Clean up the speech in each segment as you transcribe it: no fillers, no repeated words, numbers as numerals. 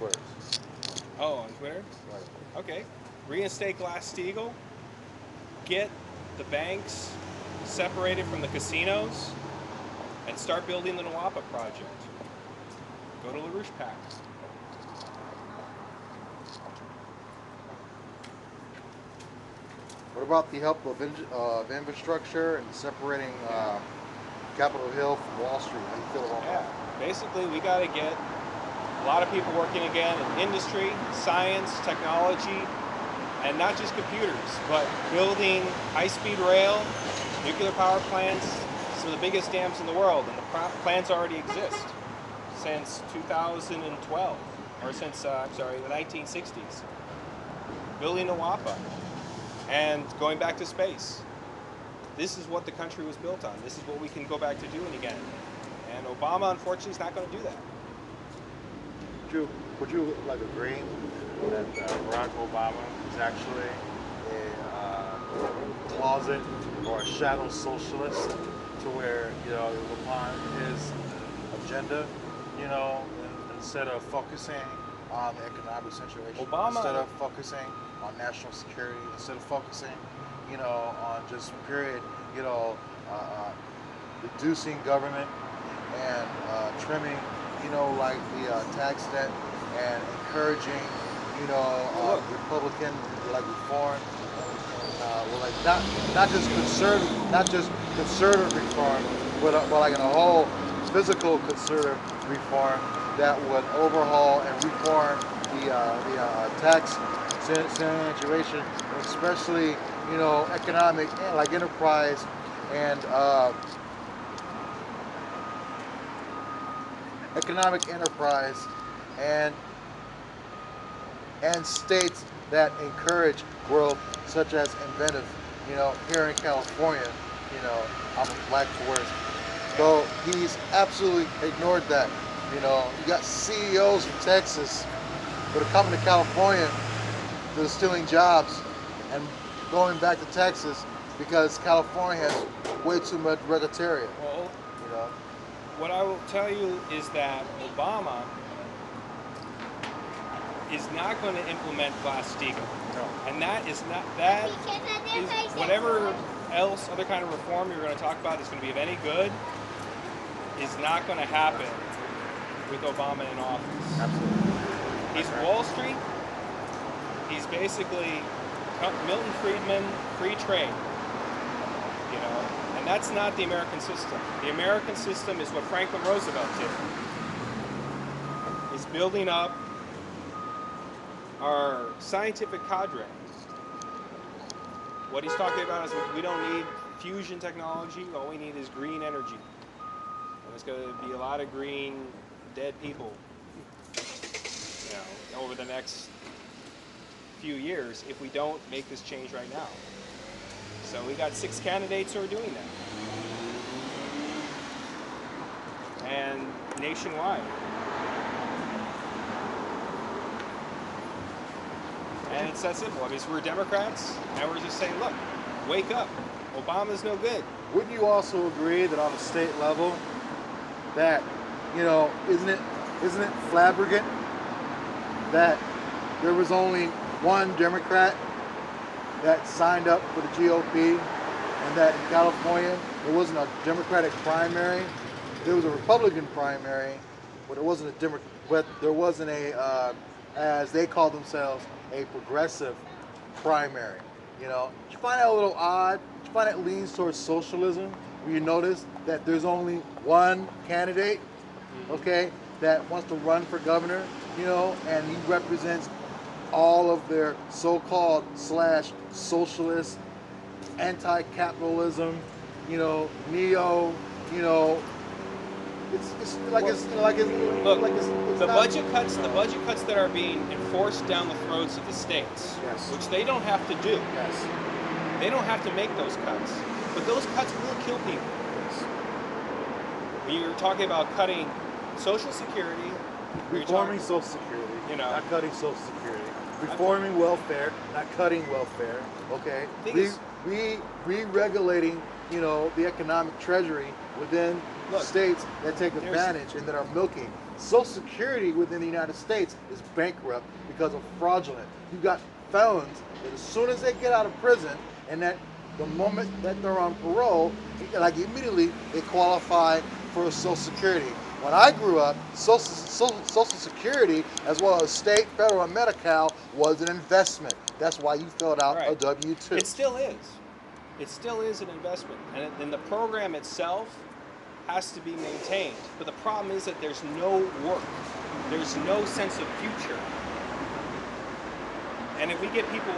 Twitter. Oh, on Twitter? Right. Okay. Reinstate Glass-Steagall. Get the banks separated from the casinos and start building the Nawapa project. Go to LaRouche PAC. What about the help of infrastructure and separating Capitol Hill from Wall Street? How do you feel about Yeah. that? Basically, we got to get a lot of people working again in industry, science, technology, and not just computers, but building high-speed rail, nuclear power plants, some of the biggest dams in the world, and the plants already exist since 2012, or since, the 1960s. Building Nawapa and going back to space. This is what the country was built on. This is what we can go back to doing again. And Obama, unfortunately, is not going to do that. Would you like agree that Barack Obama is actually a closet or a shadow socialist, to where upon his agenda, instead of focusing on the economic situation, instead of focusing on national security, instead of focusing, on just period, reducing government and trimming, like the tax debt and encouraging, Republican like reform, well, like not just conservative reform, but like in a whole physical conservative reform that would overhaul and reform the tax situation, especially economic like enterprise and economic enterprise and states that encourage growth, such as inventive. Here in California, I'm a black forest. So he's absolutely ignored that. You got CEOs from Texas that are coming to California that are stealing jobs and going back to Texas because California has way too much regulatory. Well, You know, what I will tell you is that Obama is not going to implement Glass-Steagall. no. And that is whatever else, other kind of reform you're going to talk about that's going to be of any good, is not going to happen with Obama in office. Absolutely. He's Wall Street. He's basically Milton Friedman, free trade. And that's not the American system. The American system is what Franklin Roosevelt did. Is building up our scientific cadre. What he's talking about is we don't need fusion technology. All we need is green energy. And there's going to be a lot of green dead people, over the next few years if we don't make this change right now. So we got 6 candidates who are doing that. And nationwide. And it's that simple. I mean, so we're Democrats, and we're just saying, look, wake up. Obama's no good. Wouldn't you also agree that on a state level, that isn't it flabbergant that there was only one Democrat that signed up for the GOP, and that in California there wasn't a Democratic primary, there was a Republican primary, but it wasn't a as they call themselves, a progressive primary. Did you find that a little odd? Did you find it leans towards socialism? Where you notice that there's only one candidate, okay, that wants to run for governor, and he represents all of their so-called /socialist, anti-capitalism, neo, the budget cuts that are being enforced down the throats of the states, Yes. which they don't have to do. Yes. They don't have to make those cuts, but those cuts will kill people. When you're talking about cutting Social Security, Reforming Social Security, not cutting Social Security. Reforming welfare, not cutting welfare. Okay. Re-regulating, the economic treasury within Look, states that take there's- advantage and that are milking. Social Security within the United States is bankrupt because of fraudulent. You got felons that as soon as they get out of prison and that the moment that they're on parole, like immediately they qualify for Social Security. When I grew up, Social Security, as well as state, federal, and Medi-Cal, was an investment. That's why you filled out a Right. W-2. It still is. It still is an investment, and the program itself has to be maintained. But the problem is that there's no work. There's no sense of future. And if we get people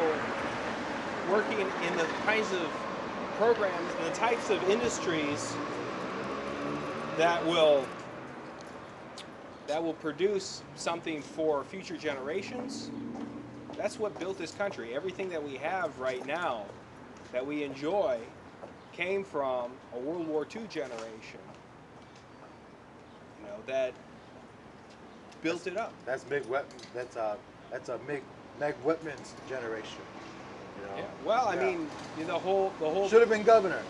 working in the kinds of programs and the types of industries that will produce something for future generations, that's what built this country. Everything that we have right now that we enjoy came from a World War II generation, that built it up. That's Meg Whitman's generation. Yeah. Well, I Yeah. mean, the whole. Should have been governor.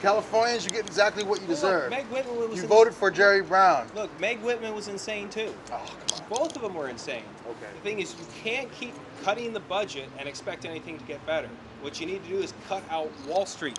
Californians, you get exactly what you deserve. Meg Whitman was. You voted for Jerry Brown. Look, Meg Whitman was insane too. Oh, come on. Both of them were insane. Okay. The thing is, you can't keep cutting the budget and expect anything to get better. What you need to do is cut out Wall Street.